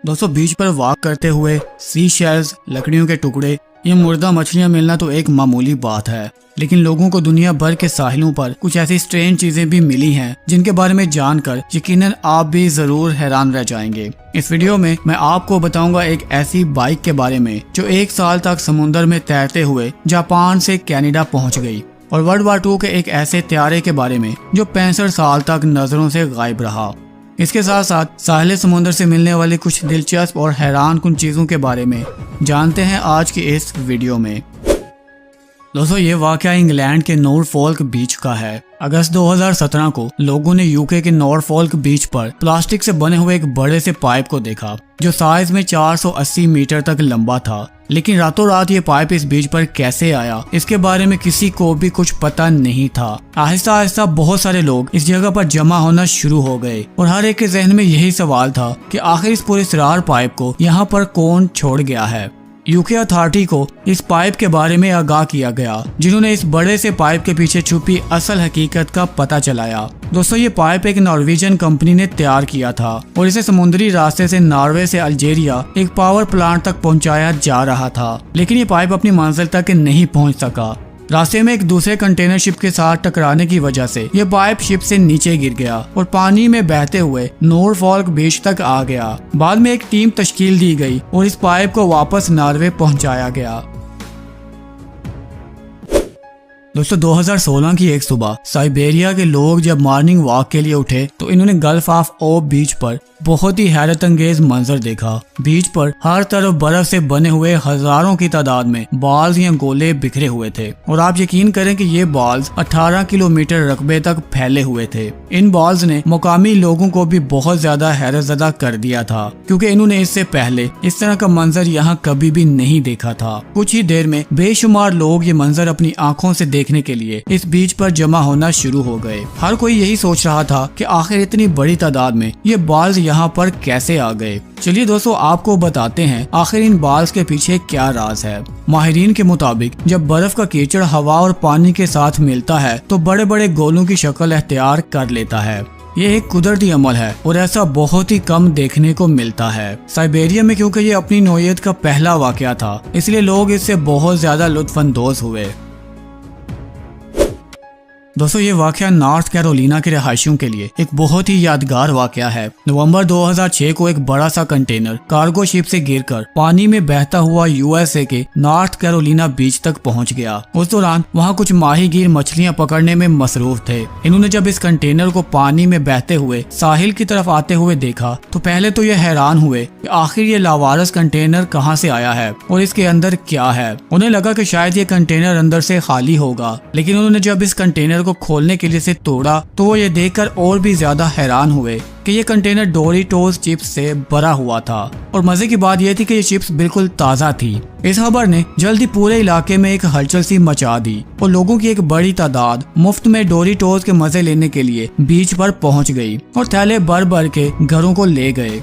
दोस्तों बीच पर वॉक करते हुए सी शेल्स, लकड़ियों के टुकड़े, ये मुर्दा मछलियां मिलना तो एक मामूली बात है, लेकिन लोगों को दुनिया भर के साहिलों पर कुछ ऐसी स्ट्रेंज चीजें भी मिली हैं जिनके बारे में जानकर यकीनन आप भी जरूर हैरान रह जाएंगे। इस वीडियो में मैं आपको बताऊंगा एक ऐसी बाइक के बारे में जो 1 साल तक समुद्र में तैरते हुए जापान से कनाडा पहुंच गई, और वर्ल्ड वार 2 के एक ऐसे त्यारे के बारे में जो 65 साल तक नजरों से गायब रहा। इसके साथ साथ साहिल समुद्र से मिलने वाली कुछ दिलचस्प और हैरान कुन चीजों के बारे में जानते हैं आज की इस वीडियो में। दोस्तों ये वाकया इंग्लैंड के नॉरफॉल्क बीच का है। अगस्त 2017 को लोगों ने यूके के नॉरफॉल्क बीच पर प्लास्टिक से बने हुए एक बड़े से पाइप को देखा जो साइज में 480 मीटर तक लंबा था, लेकिन रातों रात ये पाइप इस बीच पर कैसे आया इसके बारे में किसी को भी कुछ पता नहीं था। आहिस्ता आहिस्ता बहुत सारे लोग इस जगह पर जमा होना शुरू हो गए और हर एक के जहन में यही सवाल था कि आखिर इस पूरे सिरार पाइप को यहाँ पर कौन छोड़ गया है। यूके अथॉरिटी को इस पाइप के बारे में आगाह किया गया, जिन्होंने इस बड़े से पाइप के पीछे छुपी असल हकीकत का पता चलाया। दोस्तों ये पाइप एक नॉर्वेजियन कंपनी ने तैयार किया था और इसे समुद्री रास्ते से नॉर्वे से अल्जीरिया एक पावर प्लांट तक पहुंचाया जा रहा था, लेकिन ये पाइप अपनी मंजिल तक नहीं पहुंच सका। रास्ते में एक दूसरे कंटेनर शिप के साथ टकराने की वजह से ये पाइप शिप से नीचे गिर गया और पानी में बहते हुए नॉरफॉल्क बीच तक आ गया। बाद में एक टीम तश्कील दी गई और इस पाइप को वापस नॉर्वे पहुंचाया गया। दोस्तों 2016 की एक सुबह साइबेरिया के लोग जब मॉर्निंग वॉक के लिए उठे तो इन्होंने गल्फ ऑफ ओब बीच पर बहुत ही हैरत अंगेज मंजर देखा। बीच पर हर तरफ बर्फ से बने हुए हजारों की तादाद में बॉल्स या गोले बिखरे हुए थे, और आप यकीन करें कि ये बॉल्स 18 किलोमीटर रकबे तक फैले हुए थे। इन बॉल्स ने मुकामी लोगों को भी बहुत ज्यादा हैरतज़दा कर दिया था, क्योंकि इन्होंने इससे पहले इस तरह का मंजर यहाँ कभी भी नहीं देखा था। कुछ ही देर में बेशुमार लोग ये मंजर अपनी आंखों से देखने के लिए इस बीच पर जमा होना शुरू हो गए। हर कोई यही सोच रहा था कि आखिर इतनी बड़ी तादाद में ये बॉल्स यहाँ पर कैसे आ गए। चलिए दोस्तों आपको बताते हैं आखिर इन बॉल्स के पीछे क्या राज है। माहिरीन के मुताबिक जब बर्फ का कीचड़ हवा और पानी के साथ मिलता है तो बड़े बड़े गोलों की शक्ल अख्तियार कर लेता है। ये एक कुदरती अमल है और ऐसा बहुत ही कम देखने को मिलता है। साइबेरिया में क्योंकि ये अपनी नौइयत का पहला वाकया था, इसलिए लोग इससे बहुत ज्यादा लुत्फानंदोज हुए। दोस्तों ये वाकया नॉर्थ कैरोलिना के रहायशियों के लिए एक बहुत ही यादगार वाकया है। नवंबर 2006 को एक बड़ा सा कंटेनर कार्गो शिप से गिरकर पानी में बहता हुआ यूएसए के नॉर्थ कैरोलिना बीच तक पहुंच गया। उस दौरान वहां कुछ माहीगीर मछलियां पकड़ने में मसरूफ थे। इन्होंने जब इस कंटेनर को पानी में बहते हुए साहिल की तरफ आते हुए देखा तो पहले तो ये हैरान हुए कि आखिर ये लावारस कंटेनर कहाँ से आया है और इसके अंदर क्या है। उन्हें लगा कि शायद ये कंटेनर अंदर से खाली होगा, लेकिन उन्होंने जब इस कंटेनर को खोलने के लिए से तोड़ा तो वो ये देखकर और भी ज्यादा हैरान हुए कि ये कंटेनर डोरिटोस चिप्स से भरा हुआ था। और मजे की बात यह थी कि ये चिप्स बिल्कुल ताज़ा थी। इस खबर ने जल्दी पूरे इलाके में एक हलचल सी मचा दी और लोगों की एक बड़ी तादाद मुफ्त में डोरिटोस के मजे लेने के लिए बीच पर पहुंच गई और थैले भर भर के घरों को ले गए।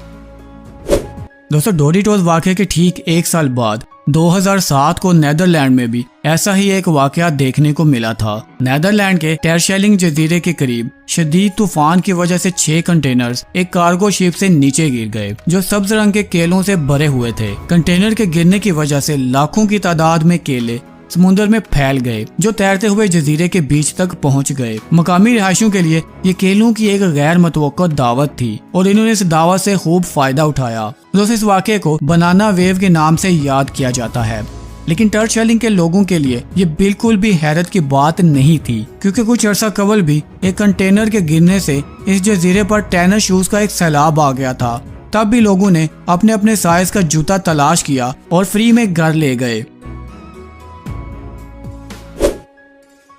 दोस्तों डोरिटोस वाकये के ठीक 1 साल बाद 2007 को नेदरलैंड में भी ऐसा ही एक वाकया देखने को मिला था। नेदरलैंड के टेरशेलिंग जजीरे के करीब शदीद तूफान की वजह से 6 कंटेनर्स एक कार्गो शिप से नीचे गिर गए जो सब्ज रंग के केलों से भरे हुए थे। कंटेनर के गिरने की वजह से लाखों की तादाद में केले समुद्र में फैल गए जो तैरते हुए जजीरे के बीच तक पहुंच गए। मकामी रिहायशियों के लिए ये केलों की एक गैर मुतवक्का दावत थी और इन्होंने इस दावत से खूब फायदा उठाया। दोस्तों इस वाक़े को बनाना वेव के नाम से याद किया जाता है, लेकिन टर्शेलिंग के लोगों के लिए ये बिल्कुल भी हैरत की बात नहीं थी, क्योंकि कुछ अर्सा कबल भी एक कंटेनर के गिरने से इस जजीरे पर टेनिस शूज का एक सैलाब आ गया था। तब भी लोगों ने अपने अपने साइज का जूता तलाश किया और फ्री में घर ले गए।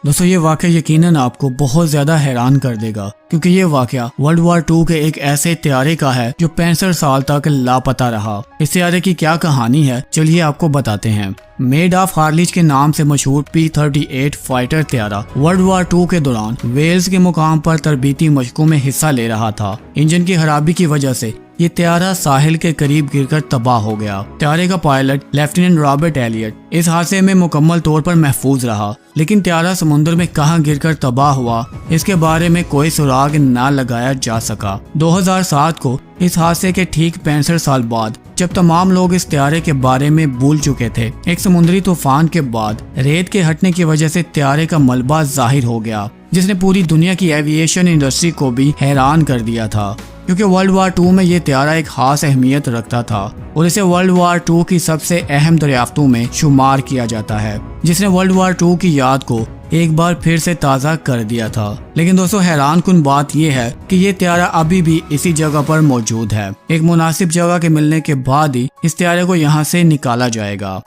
दोस्तों ये वाकया यकीनन आपको बहुत ज्यादा हैरान कर देगा, क्योंकि ये वाकया वर्ल्ड वार 2 के एक ऐसे त्यारे का है जो 65 साल तक लापता रहा। इस त्यारे की क्या कहानी है चलिए आपको बताते हैं। मेड ऑफ हार्लिच के नाम से मशहूर P-38 फाइटर त्यारा वर्ल्ड वार 2 के दौरान वेल्स के मुकाम पर तरबीती मशकों में हिस्सा ले रहा था। इंजन की खराबी की वजह से ये त्यारा साहिल के करीब गिरकर तबाह हो गया। त्यारे का पायलट लेफ्टिनेंट रॉबर्ट एलियट इस हादसे में मुकम्मल तौर पर महफूज रहा, लेकिन त्यारा समुद्र में कहां गिरकर तबाह हुआ इसके बारे में कोई सुराग न लगाया जा सका। 2007 को इस हादसे के ठीक 65 साल बाद जब तमाम लोग इस त्यारे के बारे में भूल चुके थे, एक समुद्री तूफान के बाद रेत के हटने की वजह से त्यारे का मलबा जाहिर हो गया, जिसने पूरी दुनिया की एविएशन इंडस्ट्री को भी हैरान कर दिया था, क्योंकि वर्ल्ड वार 2 में ये त्यारा एक खास अहमियत रखता था और इसे वर्ल्ड वार 2 की सबसे अहम दरियाफ्तों में शुमार किया जाता है, जिसने वर्ल्ड वार 2 की याद को एक बार फिर से ताज़ा कर दिया था। लेकिन दोस्तों, हैरान कुन बात यह है कि ये त्यारा अभी भी इसी जगह पर मौजूद है। एक मुनासिब जगह के मिलने के बाद ही इस त्यारे को यहाँ से निकाला जाएगा।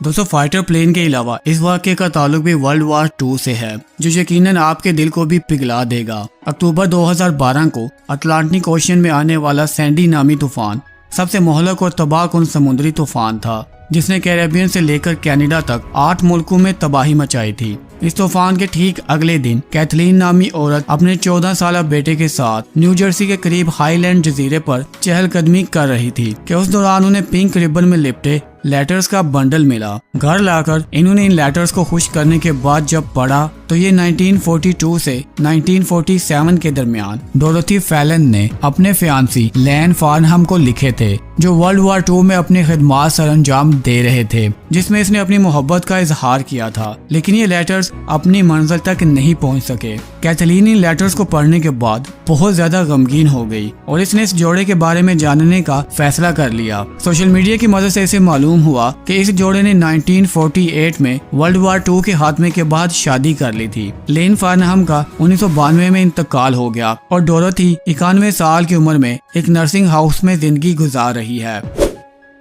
दोस्तों, फाइटर प्लेन के अलावा इस वाक़े का ताल्लुक भी वर्ल्ड वार 2 से है, जो यकीनन आपके दिल को भी पिघला देगा। अक्टूबर 2012 को अटलांटिक ओशन में आने वाला सैंडी नामी तूफान सबसे मोहलक और तबाहकुन समुद्री तूफान था, जिसने कैरेबियन से लेकर कनाडा तक 8 मुल्कों में तबाही मचाई थी। इस तूफान के ठीक अगले दिन कैथलीन नामी औरत अपने 14 साल बेटे के साथ न्यू जर्सी के करीब हाईलैंड जजीरे पर चहलकदमी कर रही थी कि उस दौरान उन्हें पिंक रिबन में लिपटे लेटर्स का बंडल मिला। घर लाकर इन्होंने इन लेटर्स को खुश करने के बाद जब पढ़ा तो ये 1942 से 1947 के दरमियान डोरोथी फैलन ने अपने फियांसी लैन फार्नहम को लिखे थे, जो वर्ल्ड वार 2 में अपनी खिदमत सरअंजाम दे रहे थे, जिसमें इसने अपनी मोहब्बत का इजहार किया था। लेकिन ये लेटर्स अपनी मंजिल तक नहीं पहुंच सके। कैथलीन इन लेटर्स को पढ़ने के बाद बहुत ज्यादा गमगीन हो गई और इसने इस जोड़े के बारे में जानने का फैसला कर लिया। सोशल मीडिया की मदद से इसे मालूम हुआ कि इस जोड़े ने 1948 में वर्ल्ड वार 2 के खात्मे के बाद शादी कर ली थी। लेन फार्नहम का 1992 में इंतकाल हो गया और डोरोथी 91 साल की उम्र में एक नर्सिंग हाउस में जिंदगी गुजार रही है।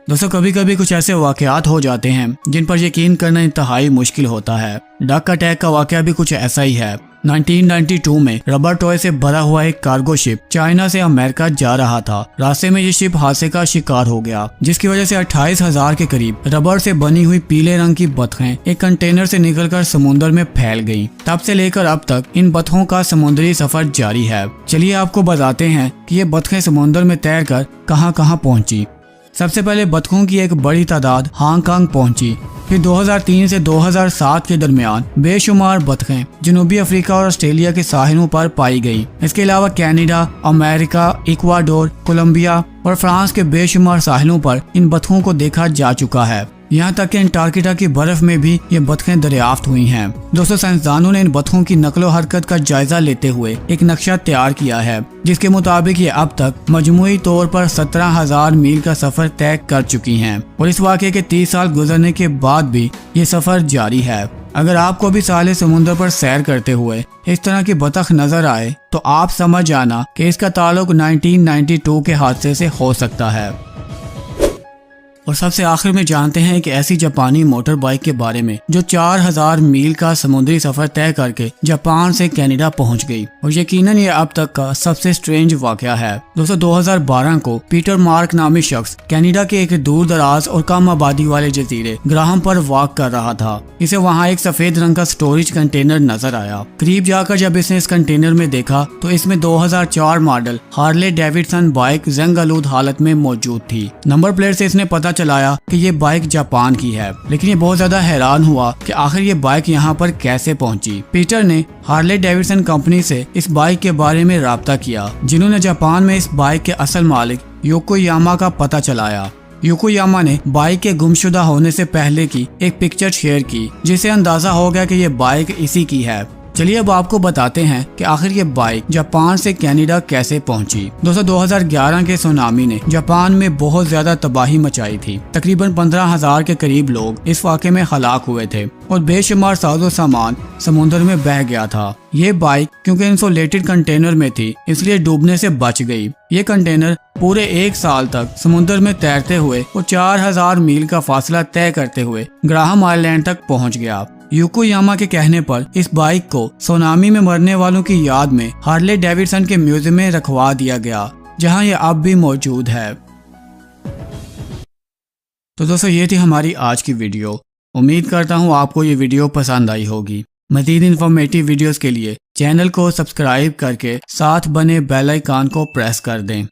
दोस्तों, कभी कभी कुछ ऐसे वाकयात हो जाते हैं जिन पर यकीन करना इंतहाई मुश्किल होता है। डक अटैक का वाकया भी कुछ ऐसा ही है। 1992 में रबर टॉय से भरा हुआ एक कार्गो शिप चाइना से अमेरिका जा रहा था। रास्ते में ये शिप हादसे का शिकार हो गया, जिसकी वजह से 28,000 के करीब रबर से बनी हुई पीले रंग की बतखें एक कंटेनर से निकलकर समुद्र में फैल गईं। तब से लेकर अब तक इन बतखों का समुद्री सफर जारी है। चलिए आपको बताते हैं कि ये बतखें समुद्र में तैरकर कहां कहां पहुंची। सबसे पहले बतखों की एक बड़ी तादाद हांगकांग पहुंची। फिर 2003 से 2007 के दरमियान बेशुमार बतखें जनूबी अफ्रीका और ऑस्ट्रेलिया के साहिलों पर पाई गई। इसके अलावा कनाडा, अमेरिका, इक्वाडोर, कोलंबिया और फ्रांस के बेशुमार साहिलों पर इन बतखों को देखा जा चुका है। यहाँ तक कि अंटार्कटिका की बर्फ में भी ये बतखें दरियाफ्त हुई हैं। दोस्तों, साइंसदानों ने इन बतखों की नकलो हरकत का जायजा लेते हुए एक नक्शा तैयार किया है, जिसके मुताबिक ये अब तक मजमूई तौर पर 17,000 मील का सफर तय कर चुकी हैं और इस वाक़े के 30 साल गुजरने के बाद भी ये सफर जारी है। अगर आपको भी साले समुद्र पर सैर करते हुए इस तरह की बतख नजर आए तो आप समझ जाना कि इसका ताल्लुक 1992 के हादसे से हो सकता है। और सबसे आखिर में जानते हैं कि ऐसी जापानी मोटर बाइक के बारे में जो 4,000 मील का समुद्री सफर तय करके जापान से कनाडा पहुंच गई और यकीनन ये अब तक का सबसे स्ट्रेंज वाकया है। दोस्तों, 2012 को पीटर मार्क नामी शख्स कनाडा के एक दूर दराज और कम आबादी वाले जजीरे ग्राहम पर वॉक कर रहा था। इसे वहाँ एक सफेद रंग का स्टोरेज कंटेनर नजर आया। करीब जाकर जब इसने इस कंटेनर में देखा तो इसमें 2004 मॉडल हार्ले डेविडसन बाइक जंग आलूद हालत में मौजूद थी। नंबर प्लेट से इसने पता चलाया कि ये बाइक जापान की है, लेकिन ये बहुत ज्यादा हैरान हुआ कि आखिर ये बाइक यहाँ पर कैसे पहुंची। पीटर ने हार्ले डेविडसन कंपनी से इस बाइक के बारे में राब्ता किया, जिन्होंने जापान में इस बाइक के असल मालिक योकोयामा का पता चलाया। योकोयामा ने बाइक के गुमशुदा होने से पहले की एक पिक्चर शेयर की, जिससे अंदाजा हो गया कि ये बाइक इसी की है। चलिए अब आपको बताते हैं कि आखिर ये बाइक जापान से कनाडा कैसे पहुंची। दोस्तों, 2011 के सुनामी ने जापान में बहुत ज्यादा तबाही मचाई थी। तकरीबन 15,000 के करीब लोग इस वाक़े में हलाक हुए थे और बेशुमार साजो सामान समुद्र में बह गया था। ये बाइक क्योंकि इंसुलेटेड कंटेनर में थी इसलिए डूबने से बच गई। ये कंटेनर पूरे 1 साल तक समुद्र में तैरते हुए और 4,000 मील का फासला तय करते हुए ग्राहम आइलैंड तक पहुंच गया। योकोयामा के कहने पर इस बाइक को सुनामी में मरने वालों की याद में हार्ले डेविडसन के म्यूजियम में रखवा दिया गया, जहां ये अब भी मौजूद है। तो दोस्तों, ये थी हमारी आज की वीडियो। उम्मीद करता हूँ आपको ये वीडियो पसंद आई होगी। मज़ीद इन्फॉर्मेटिव वीडियोस के लिए चैनल को सब्सक्राइब करके साथ बने बेल आइकन को प्रेस कर दें।